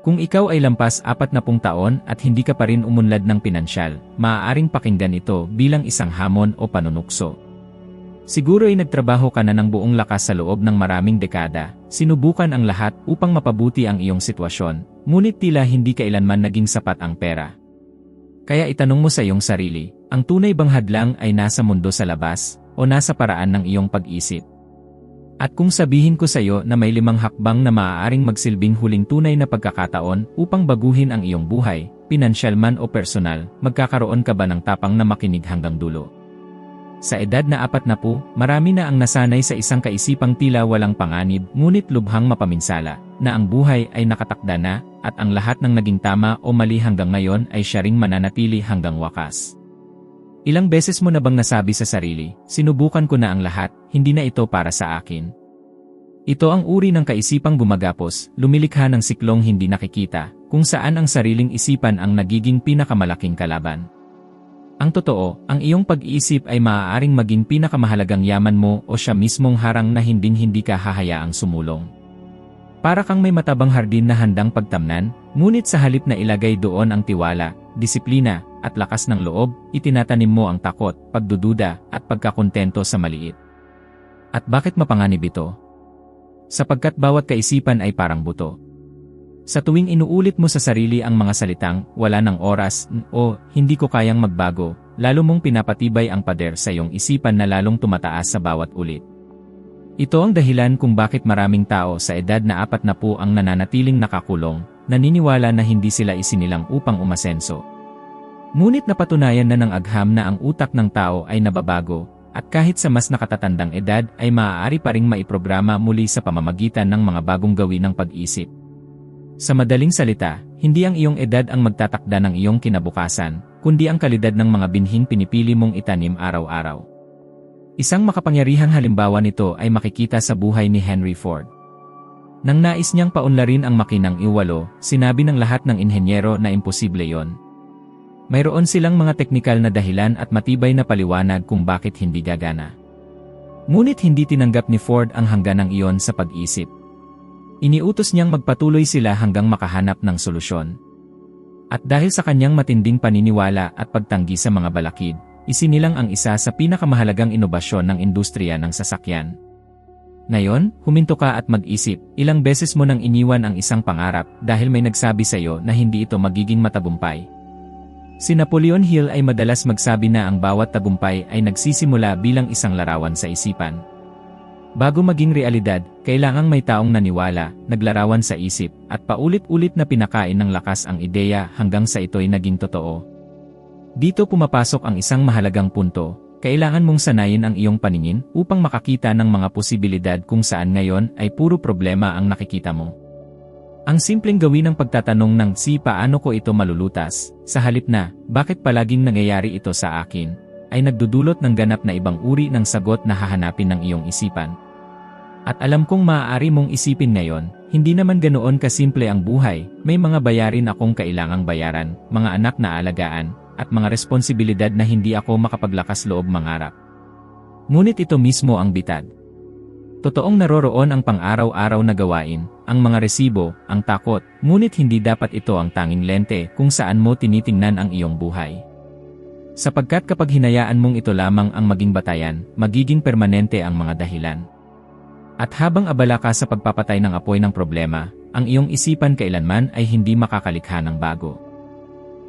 Kung ikaw ay lampas 40 taon at hindi ka pa rin umunlad ng pinansyal, maaaring pakinggan ito bilang isang hamon o panunukso. Siguro ay nagtrabaho ka na ng buong lakas sa loob ng maraming dekada, sinubukan ang lahat upang mapabuti ang iyong sitwasyon, ngunit tila hindi kailanman naging sapat ang pera. Kaya itanong mo sa iyong sarili, ang tunay bang hadlang ay nasa mundo sa labas, o nasa paraan ng iyong pag-isip? At kung sabihin ko sa iyo na may 5 hakbang na maaaring magsilbing huling tunay na pagkakataon upang baguhin ang iyong buhay, pinansyal man o personal, magkakaroon ka ba ng tapang na makinig hanggang dulo? Sa edad na 40, marami na ang nasanay sa isang kaisipang tila walang panganib ngunit lubhang mapaminsala, na ang buhay ay nakatakda na, at ang lahat ng naging tama o mali hanggang ngayon ay siya ring mananatili hanggang wakas. Ilang beses mo na bang nasabi sa sarili, sinubukan ko na ang lahat, hindi na ito para sa akin? Ito ang uri ng kaisipang gumagapos, lumilikha ng siklong hindi nakikita, kung saan ang sariling isipan ang nagiging pinakamalaking kalaban. Ang totoo, ang iyong pag-iisip ay maaaring maging pinakamahalagang yaman mo o siya mismong harang na hindi ka hahayaang sumulong. Para kang may matabang hardin na handang pagtamnan, ngunit sa halip na ilagay doon ang tiwala, disiplina, at lakas ng loob, itinatanim mo ang takot, pagdududa, at pagkakontento sa maliit. At bakit mapanganib ito? Sapagkat bawat kaisipan ay parang buto. Sa tuwing inuulit mo sa sarili ang mga salitang, wala ng oras, o hindi ko kayang magbago, lalo mong pinapatibay ang pader sa iyong isipan na lalong tumataas sa bawat ulit. Ito ang dahilan kung bakit maraming tao sa edad na 40 ang nananatiling nakakulong, naniniwala na hindi sila isinilang upang umasenso. Ngunit napatunayan na ng agham na ang utak ng tao ay nababago, at kahit sa mas nakatatandang edad ay maaari pa ring maiprograma muli sa pamamagitan ng mga bagong gawin ng pag-isip. Sa madaling salita, hindi ang iyong edad ang magtatakda ng iyong kinabukasan, kundi ang kalidad ng mga binhing pinipili mong itanim araw-araw. Isang makapangyarihang halimbawa nito ay makikita sa buhay ni Henry Ford. Nang nais niyang paunlarin ang makinang iwalo, sinabi ng lahat ng inhenyero na imposible yon. Mayroon silang mga teknikal na dahilan at matibay na paliwanag kung bakit hindi gagana. Ngunit hindi tinanggap ni Ford ang hangganang iyon sa pag-isip. Iniutos niyang magpatuloy sila hanggang makahanap ng solusyon. At dahil sa kanyang matinding paniniwala at pagtanggi sa mga balakid, isinilang ang isa sa pinakamahalagang inobasyon ng industriya ng sasakyan. Ngayon, huminto ka at mag-isip, ilang beses mo nang iniwan ang isang pangarap dahil may nagsabi sa iyo na hindi ito magiging matagumpay. Si Napoleon Hill ay madalas magsabi na ang bawat tagumpay ay nagsisimula bilang isang larawan sa isipan. Bago maging realidad, kailangang may taong naniwala, naglarawan sa isip, at paulit-ulit na pinakain ng lakas ang ideya hanggang sa ito'y naging totoo. Dito pumapasok ang isang mahalagang punto, kailangan mong sanayin ang iyong paningin upang makakita ng mga posibilidad kung saan ngayon ay puro problema ang nakikita mo. Ang simpleng gawin ng pagtatanong ng paano ko ito malulutas, sa halip na, bakit palaging nangyayari ito sa akin, ay nagdudulot ng ganap na ibang uri ng sagot na hahanapin ng iyong isipan. At alam kong maaari mong isipin ngayon, hindi naman ganoon kasimple ang buhay, may mga bayarin akong kailangang bayaran, mga anak na alagaan, at mga responsibilidad na hindi ako makapaglakas loob mangarap. Ngunit ito mismo ang bitad. Totoong naroroon ang pang-araw-araw na gawain, ang mga resibo, ang takot, ngunit hindi dapat ito ang tanging lente kung saan mo tinitingnan ang iyong buhay. Sapagkat kapag hinayaan mong ito lamang ang maging batayan, magiging permanente ang mga dahilan. At habang abala ka sa pagpapatay ng apoy ng problema, ang iyong isipan kailanman ay hindi makakalikha ng bago.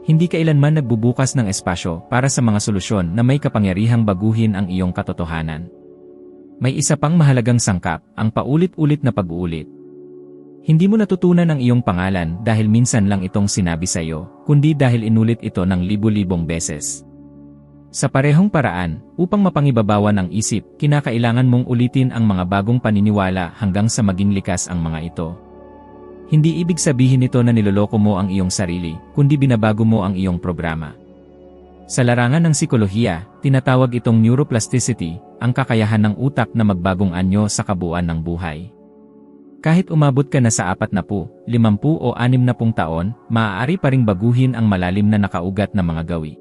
Hindi kailanman nagbubukas ng espasyo para sa mga solusyon na may kapangyarihang baguhin ang iyong katotohanan. May isa pang mahalagang sangkap, ang paulit-ulit na pag-uulit. Hindi mo natutunan ang iyong pangalan dahil minsan lang itong sinabi sa iyo, kundi dahil inulit ito ng libu-libong beses. Sa parehong paraan, upang mapangibabawan ang isip, kinakailangan mong ulitin ang mga bagong paniniwala hanggang sa maging likas ang mga ito. Hindi ibig sabihin nito na niloloko mo ang iyong sarili, kundi binabago mo ang iyong programa. Sa larangan ng psikolohiya, tinatawag itong neuroplasticity, ang kakayahan ng utak na magbagong anyo sa kabuuan ng buhay. Kahit umabot ka na sa 40, 50 o 60 taon, maaari pa ring baguhin ang malalim na nakaugat na mga gawi.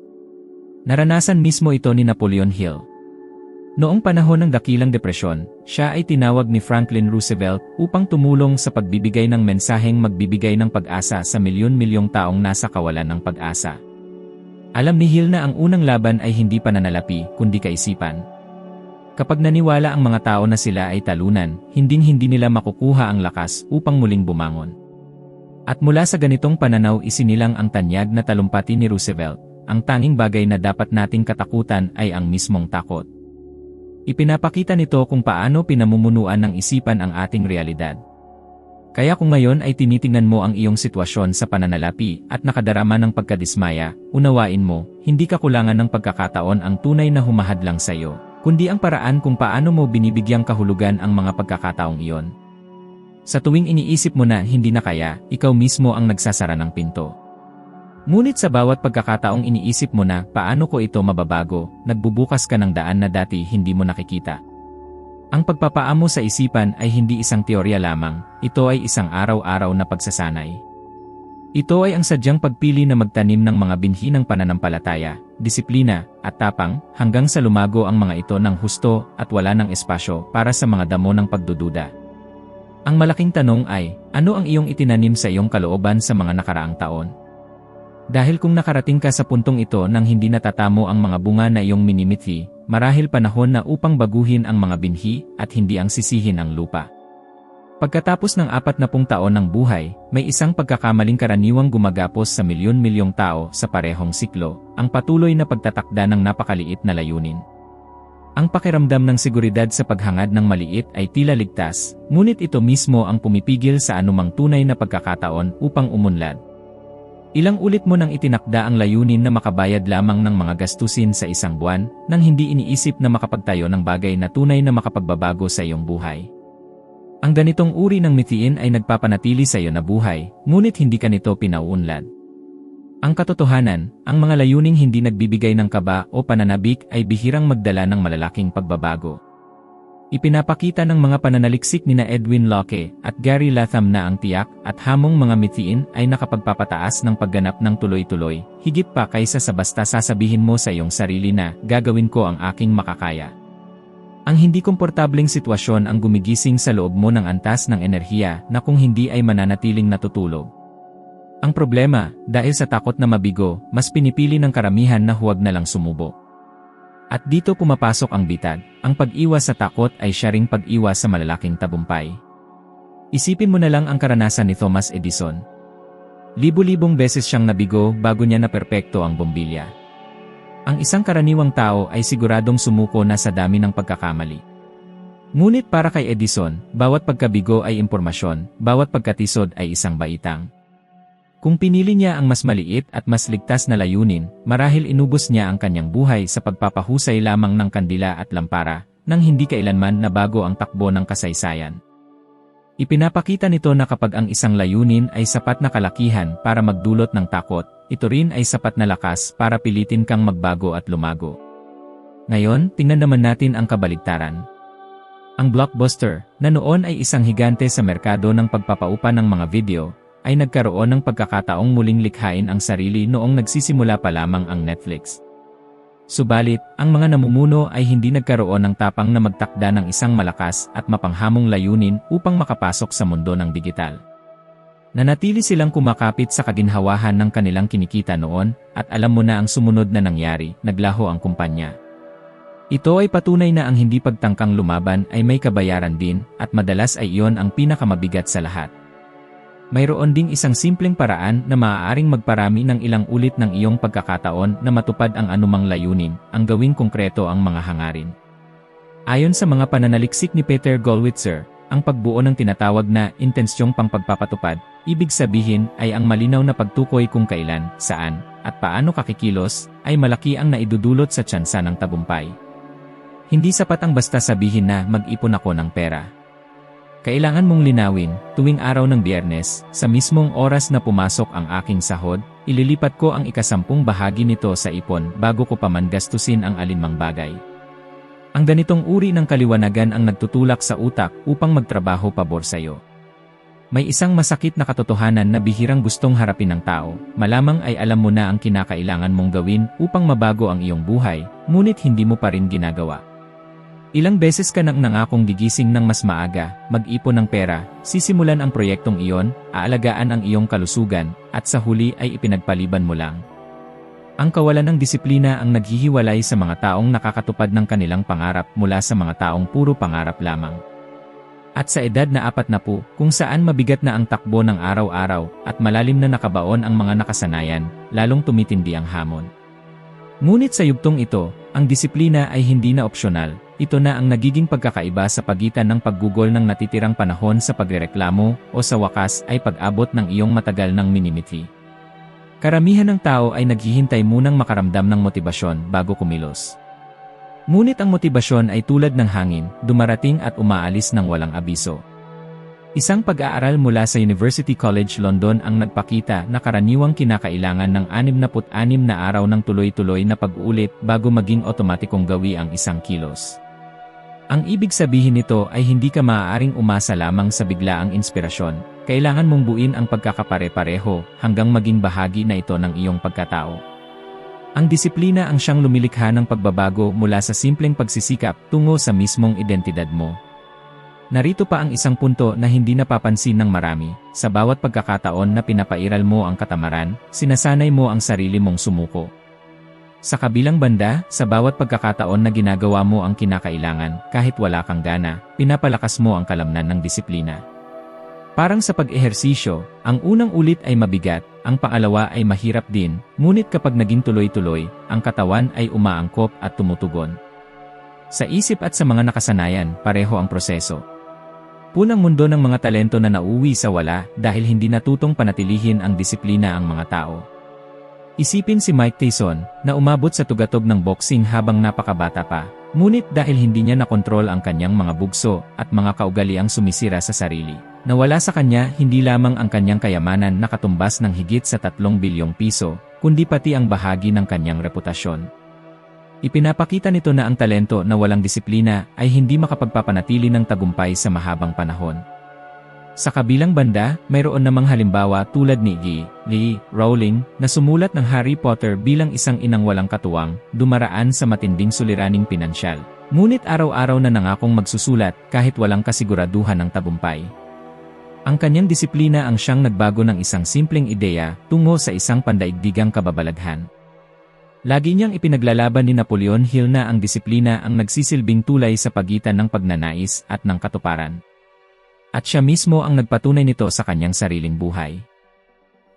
Naranasan mismo ito ni Napoleon Hill. Noong panahon ng dakilang depresyon, siya ay tinawag ni Franklin Roosevelt upang tumulong sa pagbibigay ng mensaheng magbibigay ng pag-asa sa milyon-milyong taong nasa kawalan ng pag-asa. Alam ni Hill na ang unang laban ay hindi pananalapi, kundi kaisipan. Kapag naniwala ang mga tao na sila ay talunan, hinding-hindi nila makukuha ang lakas upang muling bumangon. At mula sa ganitong pananaw isinilang ang tanyag na talumpati ni Roosevelt, ang tanging bagay na dapat nating katakutan ay ang mismong takot. Ipinapakita nito kung paano pinamumunuan ng isipan ang ating realidad. Kaya kung ngayon ay tinitingnan mo ang iyong sitwasyon sa pananalapi at nakadarama ng pagkadismaya, unawain mo, hindi kakulangan ng pagkakataon ang tunay na humahadlang sa iyo, kundi ang paraan kung paano mo binibigyang kahulugan ang mga pagkakataong iyon. Sa tuwing iniisip mo na hindi na kaya, ikaw mismo ang nagsasara ng pinto. Ngunit sa bawat pagkakataong iniisip mo na paano ko ito mababago, nagbubukas ka ng daan na dati hindi mo nakikita. Ang pagpapaamo sa isipan ay hindi isang teorya lamang, ito ay isang araw-araw na pagsasanay. Ito ay ang sadyang pagpili na magtanim ng mga binhi ng pananampalataya, disiplina, at tapang, hanggang sa lumago ang mga ito ng husto at wala ng espasyo para sa mga damo ng pagdududa. Ang malaking tanong ay, ano ang iyong itinanim sa iyong kalooban sa mga nakaraang taon? Dahil kung nakarating ka sa puntong ito nang hindi natatamo ang mga bunga na iyong minimithi, marahil panahon na upang baguhin ang mga binhi at hindi ang sisihin ang lupa. Pagkatapos ng 40 taon ng buhay, may isang pagkakamaling karaniwang gumagapos sa milyon-milyong tao sa parehong siklo, ang patuloy na pagtatakda ng napakaliit na layunin. Ang pakiramdam ng seguridad sa paghangad ng maliit ay tila ligtas, ngunit ito mismo ang pumipigil sa anumang tunay na pagkakataon upang umunlad. Ilang ulit mo nang itinakda ang layunin na makabayad lamang ng mga gastusin sa isang buwan, nang hindi iniisip na makapagtayo ng bagay na tunay na makapagbabago sa iyong buhay. Ang ganitong uri ng mithiin ay nagpapanatili sa iyo na buhay, ngunit hindi ka nito pinauunlad. Ang katotohanan, ang mga layuning hindi nagbibigay ng kaba o pananabik ay bihirang magdala ng malalaking pagbabago. Ipinapakita ng mga pananaliksik nina Edwin Locke at Gary Latham na ang tiyak at hamong mga mithiin ay nakapagpapataas ng pagganap ng tuloy-tuloy, higit pa kaysa sa basta sasabihin mo sa iyong sarili na, gagawin ko ang aking makakaya. Ang hindi komportableng sitwasyon ang gumigising sa loob mo ng antas ng enerhiya na kung hindi ay mananatiling natutulog. Ang problema, dahil sa takot na mabigo, mas pinipili ng karamihan na huwag na lang sumubok. At dito pumapasok ang bitag, ang pag-iwas sa takot ay siya ring pag-iwas sa malalaking tagumpay. Isipin mo na lang ang karanasan ni Thomas Edison. Libu-libong beses siyang nabigo bago niya naperpekto ang bombilya. Ang isang karaniwang tao ay siguradong sumuko na sa dami ng pagkakamali. Ngunit para kay Edison, bawat pagkabigo ay impormasyon, bawat pagkatisod ay isang baitang. Kung pinili niya ang mas maliit at mas ligtas na layunin, marahil inubos niya ang kanyang buhay sa pagpapahusay lamang ng kandila at lampara, nang hindi kailanman nabago ang takbo ng kasaysayan. Ipinapakita nito na kapag ang isang layunin ay sapat na kalakihan para magdulot ng takot, ito rin ay sapat na lakas para pilitin kang magbago at lumago. Ngayon, tingnan naman natin ang kabaligtaran. Ang Blockbuster, na noon ay isang higante sa merkado ng pagpapaupa ng mga video, ay nagkaroon ng pagkakataong muling likhain ang sarili noong nagsisimula pa lamang ang Netflix. Subalit, ang mga namumuno ay hindi nagkaroon ng tapang na magtakda ng isang malakas at mapanghamong layunin upang makapasok sa mundo ng digital. Nanatili silang kumakapit sa kaginhawahan ng kanilang kinikita noon, at alam mo na ang sumunod na nangyari, naglaho ang kumpanya. Ito ay patunay na ang hindi pagtangkang lumaban ay may kabayaran din, at madalas ay iyon ang pinakamabigat sa lahat. Mayroon ding isang simpleng paraan na maaaring magparami ng ilang ulit ng iyong pagkakataon na matupad ang anumang layunin, ang gawing konkreto ang mga hangarin. Ayon sa mga pananaliksik ni Peter Gollwitzer, ang pagbuo ng tinatawag na intensyong pangpagpapatupad, ibig sabihin ay ang malinaw na pagtukoy kung kailan, saan, at paano kakikilos, ay malaki ang naidudulot sa tsansa ng tagumpay. Hindi sapat ang basta sabihin na mag-ipon ako ng pera. Kailangan mong linawin, tuwing araw ng Biyernes, sa mismong oras na pumasok ang aking sahod, ililipat ko ang 10% bahagi nito sa ipon bago ko pa man gastusin ang alinmang bagay. Ang ganitong uri ng kaliwanagan ang nagtutulak sa utak upang magtrabaho pabor sa iyo. May isang masakit na katotohanan na bihirang gustong harapin ng tao, malamang ay alam mo na ang kinakailangan mong gawin upang mabago ang iyong buhay, ngunit hindi mo pa rin ginagawa. Ilang beses ka nang nangakong gigising ng mas maaga, mag-ipon ng pera, sisimulan ang proyektong iyon, aalagaan ang iyong kalusugan, at sa huli ay ipinagpaliban mo lang. Ang kawalan ng disiplina ang naghihiwalay sa mga taong nakakatupad ng kanilang pangarap mula sa mga taong puro pangarap lamang. At sa edad na 40, kung saan mabigat na ang takbo ng araw-araw at malalim na nakabaon ang mga nakasanayan, lalong tumitindi ang hamon. Ngunit sa yugtong ito, ang disiplina ay hindi na opsyonal, ito na ang nagiging pagkakaiba sa pagitan ng paggugol ng natitirang panahon sa pagrereklamo o sa wakas ay pag-abot ng iyong matagal ng minimithi. Karamihan ng tao ay naghihintay munang makaramdam ng motibasyon bago kumilos. Ngunit ang motibasyon ay tulad ng hangin, dumarating at umaalis ng walang abiso. Isang pag-aaral mula sa University College London ang nagpakita na karaniwang kinakailangan ng 66 na araw ng tuloy-tuloy na pag-uulit bago maging otomatikong gawi ang isang kilos. Ang ibig sabihin nito ay hindi ka maaaring umasa lamang sa biglaang inspirasyon, kailangan mong buuin ang pagkakapare-pareho hanggang maging bahagi na ito ng iyong pagkatao. Ang disiplina ang siyang lumilikha ng pagbabago mula sa simpleng pagsisikap tungo sa mismong identidad mo. Narito pa ang isang punto na hindi napapansin ng marami, sa bawat pagkakataon na pinapairal mo ang katamaran, sinasanay mo ang sarili mong sumuko. Sa kabilang banda, sa bawat pagkakataon na ginagawa mo ang kinakailangan, kahit wala kang gana, pinapalakas mo ang kalamnan ng disiplina. Parang sa pag-ehersisyo, ang unang ulit ay mabigat, ang pangalawa ay mahirap din, ngunit kapag naging tuloy-tuloy, ang katawan ay umaangkop at tumutugon. Sa isip at sa mga nakasanayan, pareho ang proseso. Punang mundo ng mga talento na nauwi sa wala dahil hindi natutong panatilihin ang disiplina ang mga tao. Isipin si Mike Tyson, na umabot sa tugatog ng boxing habang napakabata pa, ngunit dahil hindi niya nakontrol ang kanyang mga bugso at mga kaugaliang sumisira sa sarili. Nawala sa kanya hindi lamang ang kanyang kayamanan na katumbas ng higit sa 3 bilyong piso, kundi pati ang bahagi ng kanyang reputasyon. Ipinapakita nito na ang talento na walang disiplina ay hindi makapagpapanatili ng tagumpay sa mahabang panahon. Sa kabilang banda, mayroon namang halimbawa tulad ni J.K. Rowling na sumulat ng Harry Potter bilang isang inang walang katuwang, dumaraan sa matinding suliraning pinansyal. Ngunit araw-araw na nangakong magsusulat kahit walang kasiguraduhan ng tagumpay. Ang kanyang disiplina ang siyang nagbago ng isang simpleng ideya tungo sa isang pandaigdigang kababalaghan. Lagi niyang ipinaglalaban ni Napoleon Hill na ang disiplina ang nagsisilbing tulay sa pagitan ng pagnanais at ng katuparan. At siya mismo ang nagpatunay nito sa kanyang sariling buhay.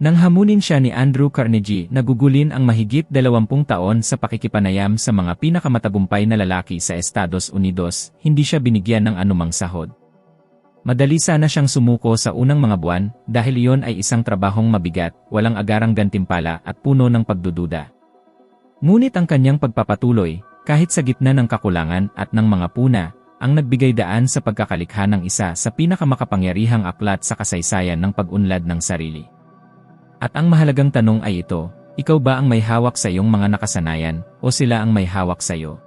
Nang hamunin siya ni Andrew Carnegie na gugulin ang mahigit 20 taon sa pakikipanayam sa mga pinakamatagumpay na lalaki sa Estados Unidos, hindi siya binigyan ng anumang sahod. Madali sana siyang sumuko sa unang mga buwan dahil iyon ay isang trabahong mabigat, walang agarang gantimpala at puno ng pagdududa. Ngunit ang kanyang pagpapatuloy, kahit sa gitna ng kakulangan at ng mga puna, ang nagbigay daan sa pagkakalikha ng isa sa pinakamakapangyarihang aklat sa kasaysayan ng pag-unlad ng sarili. At ang mahalagang tanong ay ito, ikaw ba ang may hawak sa iyong mga nakasanayan o sila ang may hawak sa iyo?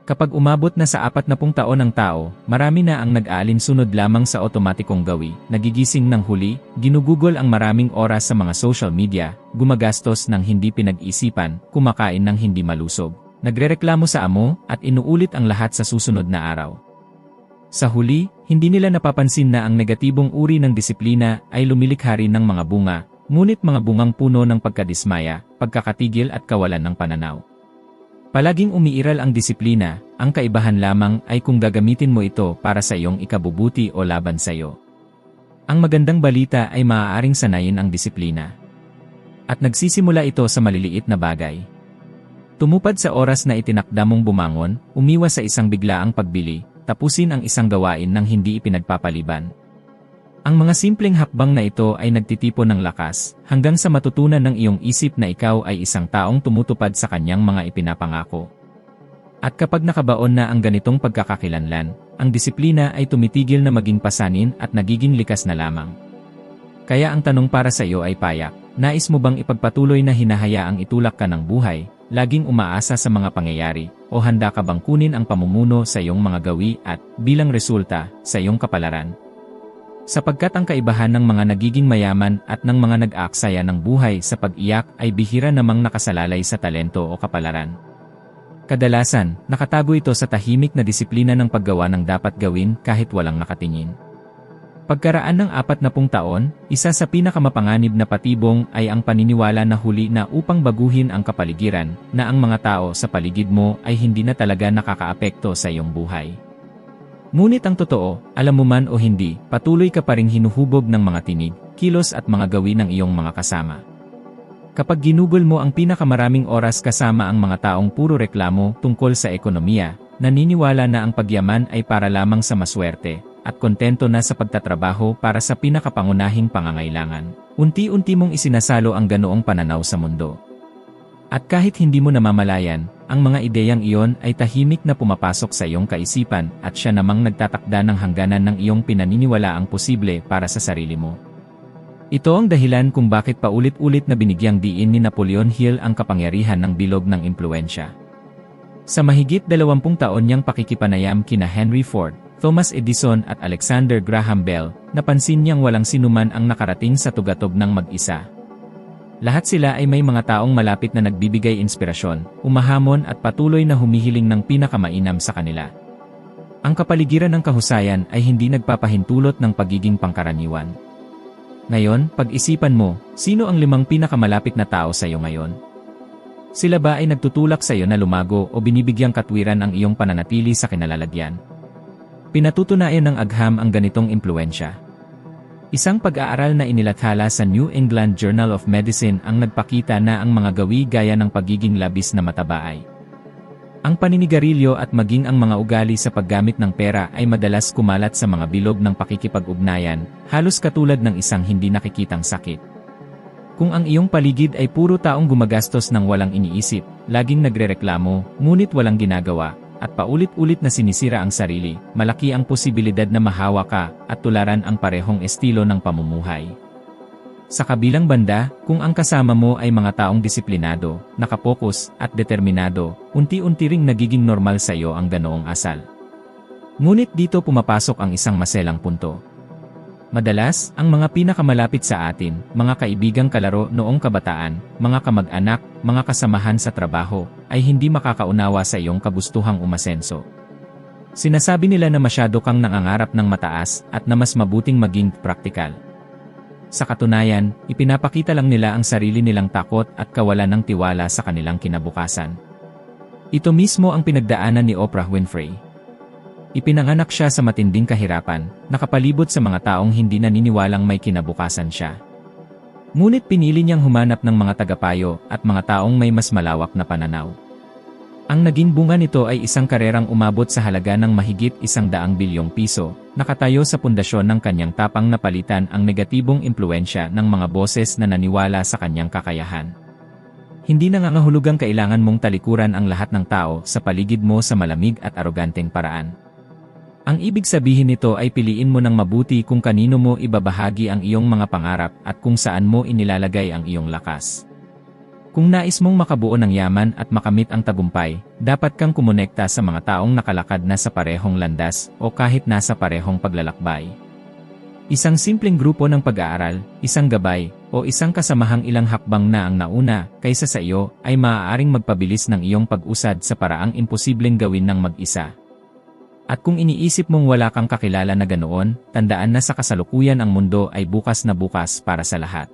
Kapag umabot na sa 40 taon ng tao, marami na ang nag-aalinsunod lamang sa otomatikong gawi, nagigising ng huli, ginugugol ang maraming oras sa mga social media, gumagastos ng hindi pinag-isipan, kumakain ng hindi malusog, nagrereklamo sa amo, at inuulit ang lahat sa susunod na araw. Sa huli, hindi nila napapansin na ang negatibong uri ng disiplina ay lumilikha rin ng mga bunga, ngunit mga bungang puno ng pagkadismaya, pagkakatigil at kawalan ng pananaw. Palaging umiiral ang disiplina, ang kaibahan lamang ay kung gagamitin mo ito para sa iyong ikabubuti o laban sa iyo. Ang magandang balita ay maaaring sanayin ang disiplina. At nagsisimula ito sa maliliit na bagay. Tumupad sa oras na itinakda mong bumangon, umiwas sa isang biglaang pagbili, tapusin ang isang gawain ng hindi ipinagpapaliban. Ang mga simpleng hakbang na ito ay nagtitipon ng lakas, hanggang sa matutunan ng iyong isip na ikaw ay isang taong tumutupad sa kanyang mga ipinapangako. At kapag nakabaon na ang ganitong pagkakakilanlan, ang disiplina ay tumitigil na maging pasanin at nagiging likas na lamang. Kaya ang tanong para sa iyo ay payak, nais mo bang ipagpatuloy na hinahayaang itulak ka ng buhay, laging umaasa sa mga pangyayari, o handa ka bang kunin ang pamumuno sa iyong mga gawi at, bilang resulta, sa iyong kapalaran? Sapagkat ang kaibahan ng mga nagiging mayaman at ng mga nag-aaksaya ng buhay sa pag-iyak ay bihira namang nakasalalay sa talento o kapalaran. Kadalasan, nakatago ito sa tahimik na disiplina ng paggawa ng dapat gawin kahit walang nakatingin. Pagkaraan ng 40 taon, isa sa pinakamapanganib na patibong ay ang paniniwala na huli na upang baguhin ang kapaligiran, na ang mga tao sa paligid mo ay hindi na talaga nakakaapekto sa iyong buhay. Ngunit ang totoo, alam mo man o hindi, patuloy ka pa ring hinuhubog ng mga tinig, kilos at mga gawin ng iyong mga kasama. Kapag ginugol mo ang pinakamaraming oras kasama ang mga taong puro reklamo tungkol sa ekonomiya, naniniwala na ang pagyaman ay para lamang sa maswerte, at kontento na sa pagtatrabaho para sa pinakapangunahing pangangailangan, unti-unti mong isinasalo ang ganoong pananaw sa mundo. At kahit hindi mo namamalayan, ang mga ideyang iyon ay tahimik na pumapasok sa iyong kaisipan at siya namang nagtatakda ng hangganan ng iyong pinaniniwalaang posible para sa sarili mo. Ito ang dahilan kung bakit paulit-ulit na binigyang diin ni Napoleon Hill ang kapangyarihan ng bilog ng impluwensya. Sa mahigit 20 taon niyang pakikipanayam kina Henry Ford, Thomas Edison at Alexander Graham Bell, napansin niyang walang sinuman ang nakarating sa tugatog ng mag-isa. Lahat sila ay may mga taong malapit na nagbibigay inspirasyon, umahamon at patuloy na humihiling ng pinakamainam sa kanila. Ang kapaligiran ng kahusayan ay hindi nagpapahintulot ng pagiging pangkaraniwan. Ngayon, pag-isipan mo, sino ang 5 pinakamalapit na tao sa iyo ngayon? Sila ba ay nagtutulak sa iyo na lumago o binibigyang katwiran ang iyong pananatili sa kinalalagyan? Pinatutunayan ng agham ang ganitong impluwensya. Isang pag-aaral na inilathala sa New England Journal of Medicine ang nagpakita na ang mga gawi gaya ng pagiging labis na mataba ay ang paninigarilyo at maging ang mga ugali sa paggamit ng pera ay madalas kumalat sa mga bilog ng pakikipag-ugnayan, halos katulad ng isang hindi nakikitang sakit. Kung ang iyong paligid ay puro taong gumagastos ng walang iniisip, laging nagrereklamo, ngunit walang ginagawa, at paulit-ulit na sinisira ang sarili, malaki ang posibilidad na mahawa ka at tularan ang parehong estilo ng pamumuhay. Sa kabilang banda, kung ang kasama mo ay mga taong disiplinado, nakapokus, at determinado, unti-unti ring nagiging normal sa iyo ang ganoong asal. Ngunit dito pumapasok ang isang maselang punto. Madalas, ang mga pinakamalapit sa atin, mga kaibigang kalaro noong kabataan, mga kamag-anak, mga kasamahan sa trabaho, ay hindi makakaunawa sa iyong kagustuhang umasenso. Sinasabi nila na masyado kang nangangarap ng mataas at na mas mabuting maging praktikal. Sa katunayan, ipinapakita lang nila ang sarili nilang takot at kawalan ng tiwala sa kanilang kinabukasan. Ito mismo ang pinagdaanan ni Oprah Winfrey. Ipinanganak siya sa matinding kahirapan, nakapalibot sa mga taong hindi naniniwalang may kinabukasan siya. Ngunit pinili niyang humanap ng mga tagapayo at mga taong may mas malawak na pananaw. Ang naging bunga nito ay isang karerang umabot sa halaga ng mahigit 100 bilyong piso, nakatayo sa pundasyon ng kanyang tapang na palitan ang negatibong impluwensya ng mga boses na naniwala sa kanyang kakayahan. Hindi nangangahulugang kailangan mong talikuran ang lahat ng tao sa paligid mo sa malamig at aroganteng paraan. Ang ibig sabihin nito ay piliin mo ng mabuti kung kanino mo ibabahagi ang iyong mga pangarap at kung saan mo inilalagay ang iyong lakas. Kung nais mong makabuo ng yaman at makamit ang tagumpay, dapat kang kumonekta sa mga taong nakalakad na sa parehong landas o kahit nasa parehong paglalakbay. Isang simpleng grupo ng pag-aaral, isang gabay, o isang kasamahang ilang hakbang na ang nauna kaysa sa iyo ay maaaring magpabilis ng iyong pag-usad sa paraang imposibleng gawin ng mag-isa. At kung iniisip mong wala kang kakilala na ganoon, tandaan na sa kasalukuyan ang mundo ay bukas na bukas para sa lahat.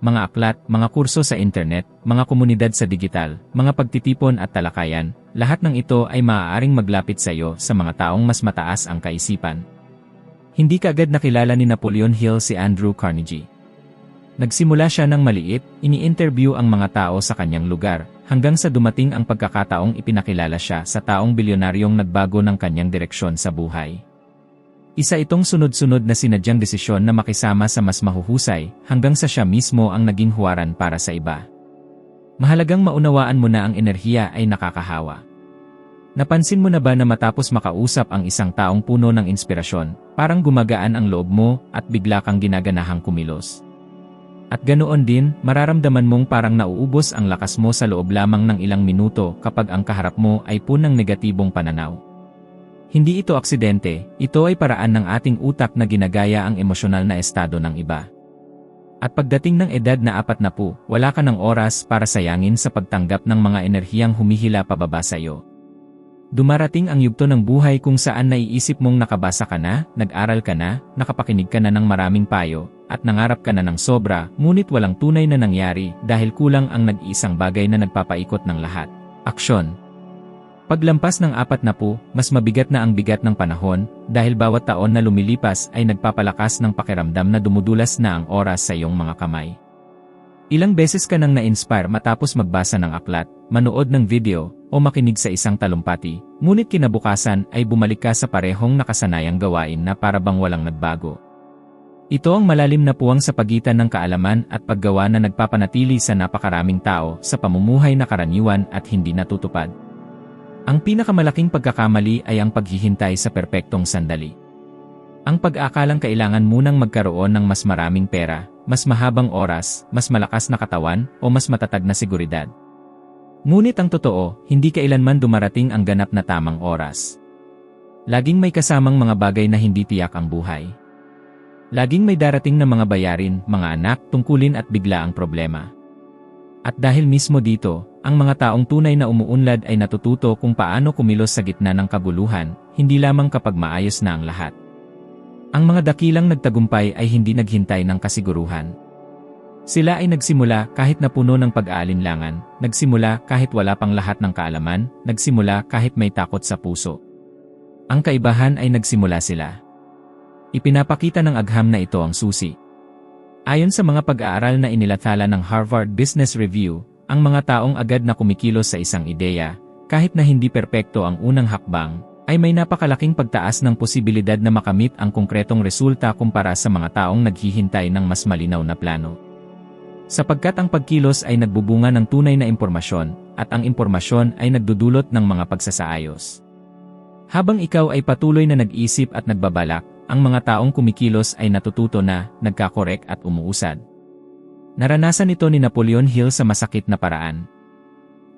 Mga aklat, mga kurso sa internet, mga komunidad sa digital, mga pagtitipon at talakayan, lahat ng ito ay maaaring maglapit sa iyo sa mga taong mas mataas ang kaisipan. Hindi kaagad nakilala ni Napoleon Hill si Andrew Carnegie. Nagsimula siya ng maliit, ini-interview ang mga tao sa kanyang lugar, hanggang sa dumating ang pagkakataong ipinakilala siya sa taong bilyonaryong nagbago ng kanyang direksyon sa buhay. Isa itong sunod-sunod na sinadyang desisyon na makisama sa mas mahuhusay, hanggang sa siya mismo ang naging huwaran para sa iba. Mahalagang maunawaan mo na ang enerhiya ay nakakahawa. Napansin mo na ba na matapos makausap ang isang taong puno ng inspirasyon, parang gumagaan ang loob mo at bigla kang ginaganahang kumilos? At ganoon din, mararamdaman mong parang nauubos ang lakas mo sa loob lamang ng ilang minuto kapag ang kaharap mo ay punang negatibong pananaw. Hindi ito aksidente, ito ay paraan ng ating utak na ginagaya ang emosyonal na estado ng iba. At pagdating ng edad na 40, wala ka ng oras para sayangin sa pagtanggap ng mga enerhiyang humihila pababa sa iyo. Dumarating ang yugto ng buhay kung saan naiisip mong nakabasa ka na, nag-aral ka na, nakapakinig ka na ng maraming payo, at nangarap ka na ng sobra, ngunit walang tunay na nangyari dahil kulang ang nag-iisang bagay na nagpapaikot ng lahat. Aksyon. Paglampas ng 40, mas mabigat na ang bigat ng panahon, dahil bawat taon na lumilipas ay nagpapalakas ng pakiramdam na dumudulas na ang oras sa iyong mga kamay. Ilang beses ka nang na-inspire matapos magbasa ng aklat, manood ng video, o makinig sa isang talumpati, ngunit kinabukasan ay bumalik ka sa parehong nakasanayang gawain na para bang walang nagbago. Ito ang malalim na puwang sa pagitan ng kaalaman at paggawa na nagpapanatili sa napakaraming tao sa pamumuhay na karaniwan at hindi natutupad. Ang pinakamalaking pagkakamali ay ang paghihintay sa perpektong sandali. Ang pag-aakalang kailangan munang magkaroon ng mas maraming pera, mas mahabang oras, mas malakas na katawan, o mas matatag na seguridad. Ngunit ang totoo, hindi kailanman dumarating ang ganap na tamang oras. Laging may kasamang mga bagay na hindi tiyak ang buhay. Laging may darating na mga bayarin, mga anak, tungkulin at bigla ang problema. At dahil mismo dito, ang mga taong tunay na umuunlad ay natututo kung paano kumilos sa gitna ng kaguluhan, hindi lamang kapag maayos na ang lahat. Ang mga dakilang nagtagumpay ay hindi naghintay ng kasiguruhan. Sila ay nagsimula kahit na puno ng pag-aalinlangan, nagsimula kahit wala pang lahat ng kaalaman, nagsimula kahit may takot sa puso. Ang kaibahan ay nagsimula sila. Ipinapakita ng agham na ito ang susi. Ayon sa mga pag-aaral na inilathala ng Harvard Business Review, ang mga taong agad na kumikilos sa isang ideya, kahit na hindi perpekto ang unang hakbang, ay may napakalaking pagtaas ng posibilidad na makamit ang konkretong resulta kumpara sa mga taong naghihintay ng mas malinaw na plano. Sapagkat ang pagkilos ay nagbubunga ng tunay na impormasyon, at ang impormasyon ay nagdudulot ng mga pagsasaayos. Habang ikaw ay patuloy na nag-isip at nagbabalak, ang mga taong kumikilos ay natututo na, nagkakorek at umuusad. Naranasan ito ni Napoleon Hill sa masakit na paraan.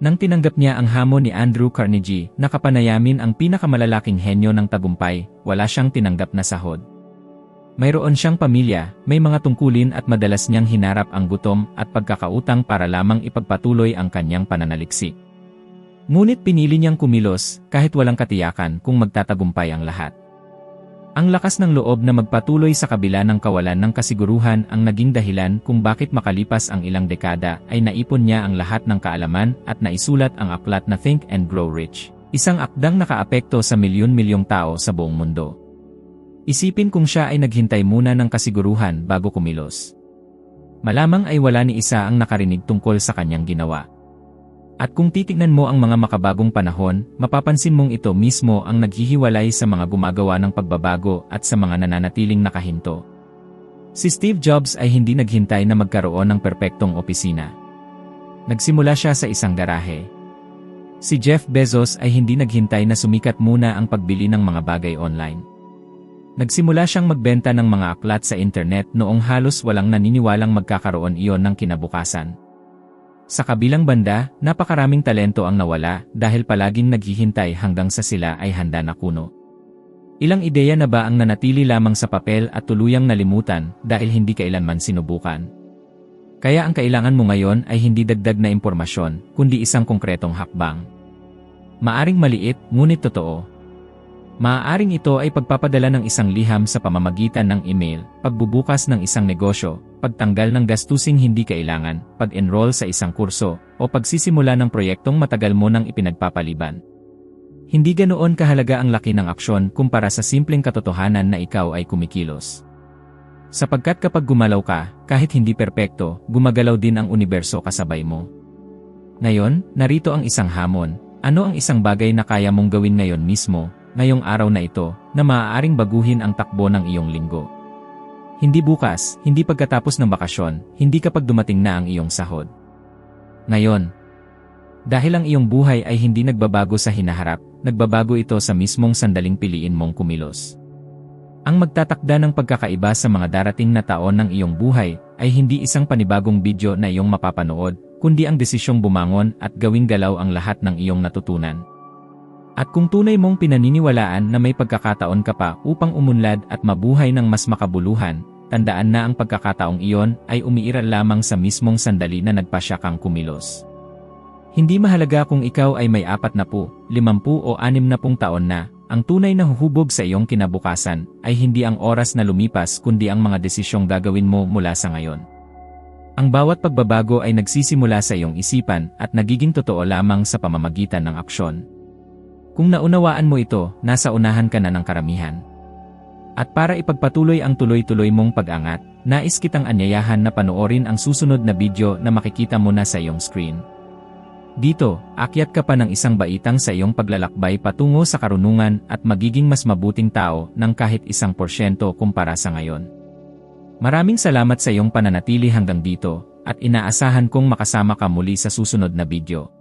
Nang tinanggap niya ang hamon ni Andrew Carnegie na kapanayamin ang pinakamalalaking henyo ng tagumpay, wala siyang tinanggap na sahod. Mayroon siyang pamilya, may mga tungkulin at madalas niyang hinarap ang gutom at pagkakautang para lamang ipagpatuloy ang kanyang pananaliksik. Ngunit pinili niyang kumilos kahit walang katiyakan kung magtatagumpay ang lahat. Ang lakas ng loob na magpatuloy sa kabila ng kawalan ng kasiguruhan ang naging dahilan kung bakit makalipas ang ilang dekada ay naipon niya ang lahat ng kaalaman at naisulat ang aklat na Think and Grow Rich, isang akdang nakaapekto sa milyon-milyong tao sa buong mundo. Isipin kung siya ay naghintay muna ng kasiguruhan bago kumilos. Malamang ay wala ni isa ang nakarinig tungkol sa kanyang ginawa. At kung titignan mo ang mga makabagong panahon, mapapansin mong ito mismo ang naghihiwalay sa mga gumagawa ng pagbabago at sa mga nananatiling nakahinto. Si Steve Jobs ay hindi naghintay na magkaroon ng perpektong opisina. Nagsimula siya sa isang garahe. Si Jeff Bezos ay hindi naghintay na sumikat muna ang pagbili ng mga bagay online. Nagsimula siyang magbenta ng mga aklat sa internet noong halos walang naniniwalang magkakaroon iyon ng kinabukasan. Sa kabilang banda, napakaraming talento ang nawala dahil palaging naghihintay hanggang sa sila ay handa na kuno. Ilang ideya na ba ang nanatili lamang sa papel at tuluyang nalimutan dahil hindi kailanman sinubukan? Kaya ang kailangan mo ngayon ay hindi dagdag na impormasyon, kundi isang konkretong hakbang. Maaring maliit, ngunit totoo. Maaaring ito ay pagpapadala ng isang liham sa pamamagitan ng email, pagbubukas ng isang negosyo, pagtanggal ng gastusing hindi kailangan, pag-enroll sa isang kurso, o pagsisimula ng proyektong matagal mo nang ipinagpapaliban. Hindi ganoon kahalaga ang laki ng aksyon kumpara sa simpleng katotohanan na ikaw ay kumikilos. Sapagkat kapag gumalaw ka, kahit hindi perpekto, gumagalaw din ang universo kasabay mo. Ngayon, narito ang isang hamon. Ano ang isang bagay na kaya mong gawin ngayon mismo, ngayong araw na ito, na maaaring baguhin ang takbo ng iyong linggo? Hindi bukas, hindi pagkatapos ng bakasyon, hindi kapag dumating na ang iyong sahod. Ngayon. Dahil ang iyong buhay ay hindi nagbabago sa hinaharap, nagbabago ito sa mismong sandaling piliin mong kumilos. Ang magtatakda ng pagkakaiba sa mga darating na taon ng iyong buhay ay hindi isang panibagong video na iyong mapapanood, kundi ang desisyong bumangon at gawing galaw ang lahat ng iyong natutunan. At kung tunay mong pinaniniwalaan na may pagkakataon ka pa upang umunlad at mabuhay ng mas makabuluhan, tandaan na ang pagkakataong iyon ay umiiral lamang sa mismong sandali na nagpasya kang kumilos. Hindi mahalaga kung ikaw ay may 40, 50 o 60 taon na, ang tunay na huhubog sa iyong kinabukasan ay hindi ang oras na lumipas kundi ang mga desisyong gagawin mo mula sa ngayon. Ang bawat pagbabago ay nagsisimula sa iyong isipan at nagiging totoo lamang sa pamamagitan ng aksyon. Kung naunawaan mo ito, nasa unahan ka na ng karamihan. At para ipagpatuloy ang tuloy-tuloy mong pag-angat, nais kitang anyayahan na panoorin ang susunod na video na makikita mo na sa iyong screen. Dito, akyat ka pa ng isang baitang sa iyong paglalakbay patungo sa karunungan at magiging mas mabuting tao ng kahit 1% kumpara sa ngayon. Maraming salamat sa iyong pananatili hanggang dito, at inaasahan kong makasama ka muli sa susunod na video.